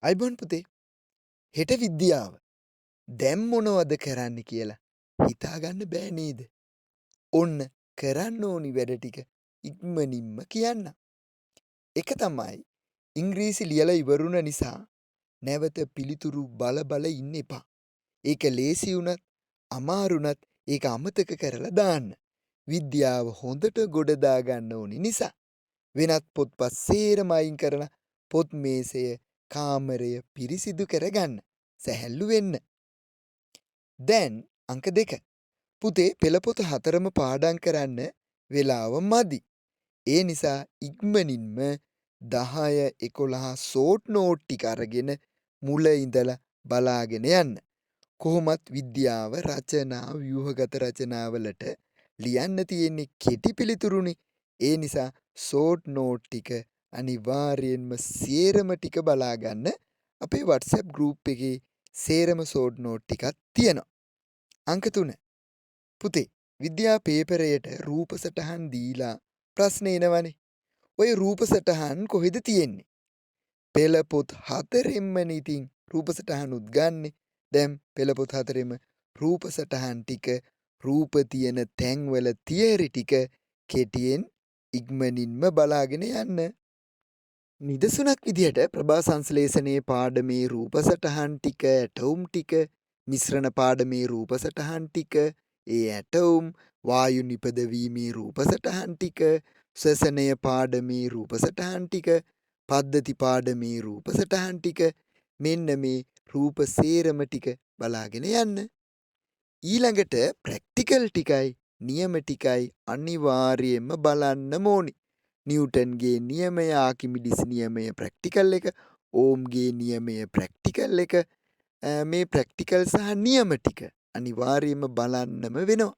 අයිබෝන් පුතේ හෙට විද්‍යාව දැන් මොනවද කරන්න කියලා හිතාගන්න බෑ නේද? ඔන්න කරන්න ඕනි වැඩ ටික ඉක්මනින්ම කියන්න. එක තමයි ඉංග්‍රීසි ලියලා ඉවරුන නිසා නැවත පිළිතුරු බල බල ඉන්න එපා. ඒක ලේසි වුණත් අමාරුණත් ඒක අමතක කරලා දාන්න. විද්‍යාව හොඳට ගොඩ දාගන්න ඕනි නිසා වෙනත් පොත්පත් සේරම අයින් කරලා පොත් මේසය කාමරය පිරිසිදු කරගන්න. සැහැල්ලු වෙන්න. දැන් අංක 2. පුතේ පෙළපොත 4ම පාඩම් කරන්න වෙලාව මදි. ඒ නිසා ඉක්මනින්ම 10 11 ෂෝට් නෝට් ටික අරගෙන මුල ඉඳලා බලාගෙන යන්න. කොහොමත් විද්‍යාව රචනා ව්‍යුහගත රචනාවලට ලියන්න තියෙන්නේ කෙටි පිළිතුරුනේ. ඒ නිසා ෂෝට් නෝට් ටික අනිවාර්යයෙන්ම සේරම ටික බලාගන්න. අපේ WhatsApp group එකේ සේරම ෂෝට් නෝට් ටිකක් තියෙනවා. අංක 3. පුතේ විද්‍යා පේපරයට රූප සටහන් දීලා ප්‍රශ්න එනවනේ. ඔය රූප සටහන් කොහෙද තියෙන්නේ? පෙළ පොත් 4ෙන්මනේ ඉතින් රූප සටහනුත් ගන්නෙ. දැන් පෙළ පොත් 4ෙම රූප සටහන් ටික රූප තියෙන තැන්වල තියරි ටික කෙටියෙන් ඉක්මනින්ම බලාගෙන යන්න. නිදසුනක් විදිහට ප්‍රභා සංශ්ලේෂණයේ පාඩමේ රූප සටහන් ටික ඇටවුම් ටික මිශ්‍රණ පාඩමේ රූප සටහන් ටික ඒ ඇටවුම් වායු නිපදවීමේ රූප සටහන් ටික ශ්වසනය පාඩමේ රූප සටහන් ටික පද්ධති පාඩමේ රූප සටහන් ටික මෙන්න මේ රූප සේරම ටික බලාගෙන යන්න. ඊළඟට ප්‍රැක්ටිකල් ටිකයි නියම ටිකයි අනිවාර්යයෙන්ම බලන්න ඕනි. නිව්ටන්ගේ නියමය ආකිමිඩිස් නියමය ප්‍රැක්ටිකල් එක ඕම්ගේ නියමය ප්‍රැක්ටිකල් එක මේ ප්‍රැක්ටිකල් සහ නියම ටික අනිවාර්යයෙන්ම බලන්නම වෙනවා.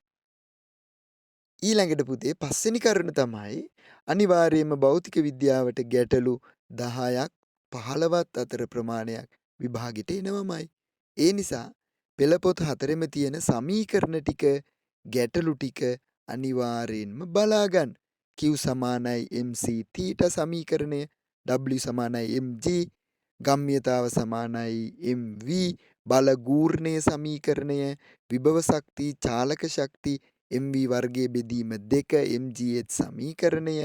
ඊළඟට පුතේ පස්වෙනි කරුණ තමයි අනිවාර්යයෙන්ම භෞතික විද්‍යාවට ගැටලු 10ක් 15ක් අතර ප්‍රමාණයක් විභාගෙට එනවමයි. ඒ නිසා පෙළ පොත් 4ෙම තියෙන සමීකරණ ටික ගැටලු ටික අනිවාර්යයෙන්ම බලා ගන්න. Q = mc θ සමීකරණය, W = mg, ගම්ම්‍යතාව = mv, බල ගූර්ණය සමීකරණය, විභව ශක්ති, චාලක ශක්ති mv වර්ගයේ බෙදීම 2 mgh සමීකරණය,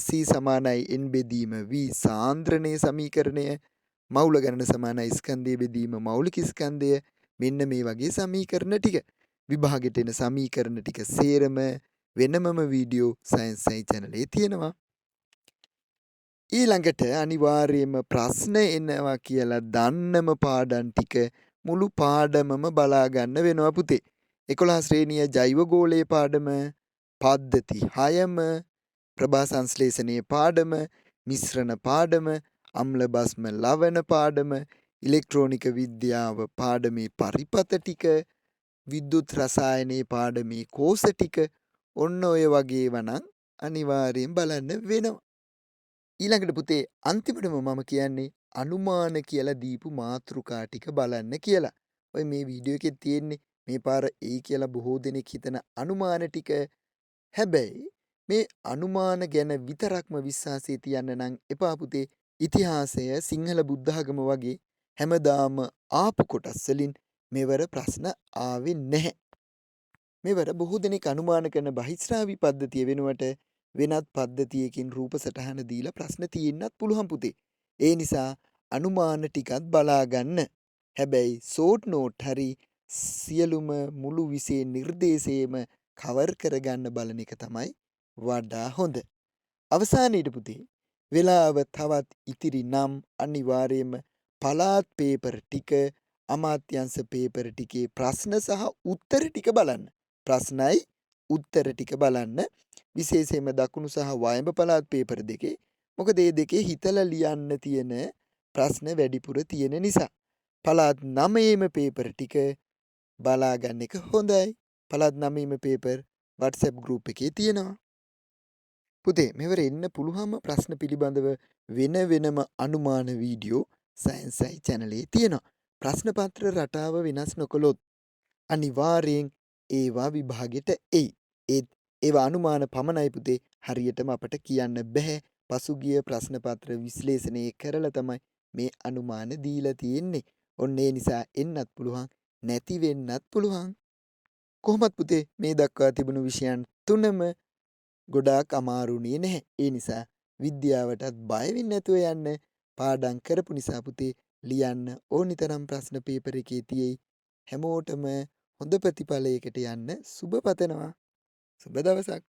C = n බෙදීම v සාන්ද්‍රණය සමීකරණය, මවුල ගණන = ස්කන්ධයේ බෙදීම මෞලික ස්කන්ධය. මෙන්න මේ වගේ සමීකරණ ටික විභාගෙට එන සමීකරණ ටික සේරම වෙනමම වීඩියෝ සයන්ස් channel තියෙනවා. ඊළඟට අනිවාර්යයෙන්ම ප්‍රශ්න එනවා කියලා දන්නම පාඩම් ටික මුළු පාඩමම බලා ගන්න වෙනවා පුතේ. 11 ශ්‍රේණිය ජෛව ගෝලයේ පාඩම, පද්ධති 6ම, ප්‍රභා සංශ්ලේෂණයේ පාඩම, මිශ්‍රණ පාඩම, අම්ල බස්ම ලවණ පාඩම, ඉලෙක්ට්‍රෝනික විද්‍යාව පාඩමේ පරිපත ටික, විද්‍යුත් රසායනයේ පාඩමේ කෝස ටික ඔන්න ඔය වගේ වනම් අනිවාර්යෙන් බලන්න වෙනවා. ඊළඟට පුතේ අන්තිමටම මම කියන්නේ අනුමාන කියලා දීපු මාතෘකා ටික බලන්න කියලා. ඔය මේ වීඩියෝ එකේ තියෙන්නේ මේ පාර එයි කියලා බොහෝ දෙනෙක් හිතන අනුමාන ටික. හැබැයි මේ අනුමාන ගැන විතරක්ම විශ්වාසය තියන්න නම් එපා පුතේ. ඉතිහාසය සිංහල බුද්ධාගම වගේ හැමදාම ආපු කොටස් වලින් මෙවර ප්‍රශ්න ආවේ නැහැ. මෙවර බොහෝ දෙනෙක් අනුමාන කරන බහිස්රාවී පද්ධතිය වෙනුවට වෙනත් පද්ධතියකින් රූප සටහන දීලා ප්‍රශ්න තියෙන්නත් පුළුවන් පුතේ. ඒ නිසා අනුමාන ටිකත් බලා ගන්න. හැබැයි ෂෝට් නෝට් හරි සියලුම මුළු විෂය නිර්දේශයේම කවර් කරගන්න බලන එක තමයි වඩා හොඳ. අවසානයේදී පුතේ වෙලාව තවත් ඉතිරි නම් අනිවාර්යයෙන්ම පළාත් පේපර් ටික අමාත්‍යංශ පේපර් ටිකේ ප්‍රශ්න සහ උත්තර ටික බලන්න. ප්‍රශ්නයි උත්තර ටික බලන්න. විශේෂයෙන්ම දකුණු සහ වයඹ පළාත් පේපර් දෙකේ. මොකද මේ දෙකේ හිතලා ලියන්න තියෙන ප්‍රශ්න වැඩිපුර තියෙන නිසා. පළාත් 9ේම පේපර් ටික බලා ගන්න එක හොඳයි. පළාත් 9ේම පේපර් WhatsApp group එකේ තියෙනවා. පුතේ මෙවර එන්න පුළුවන්ම ප්‍රශ්න පිළිබඳව වෙන වෙනම අනුමාන වීඩියෝ සයන්ස් channel එකේ තියෙනවා. ප්‍රශ්න පත්‍ර රටාව වෙනස් නොකළොත් අනිවාර්යෙන් ඒවා විභාගෙට එයි. ඒවා අනුමාන පමණයි පුතේ. හරියටම අපට කියන්න බෑ. පසුගිය ප්‍රශ්න පත්‍ර විශ්ලේෂණය කරලා තමයි මේ අනුමාන දීලා තියෙන්නේ. ඔන්න ඒ නිසා එන්නත් පුළුවන් නැති වෙන්නත් පුළුවන්. කොහොමත් පුතේ මේ දක්වා තිබුණු විෂයන් තුනම ගොඩාක් අමාරුුනේ නැහැ. ඒ නිසා විද්‍යාවටත් බය වෙන්නේ නැතුව යන්න. පාඩම් කරපු නිසා පුතේ ලියන්න ඕනිතරම් ප්‍රශ්න පේපර් එකේ තියෙයි. හැමෝටම හොඳ ප්‍රතිඵලයකට යන්න සුබ පතනවා. සුබ දවසක්.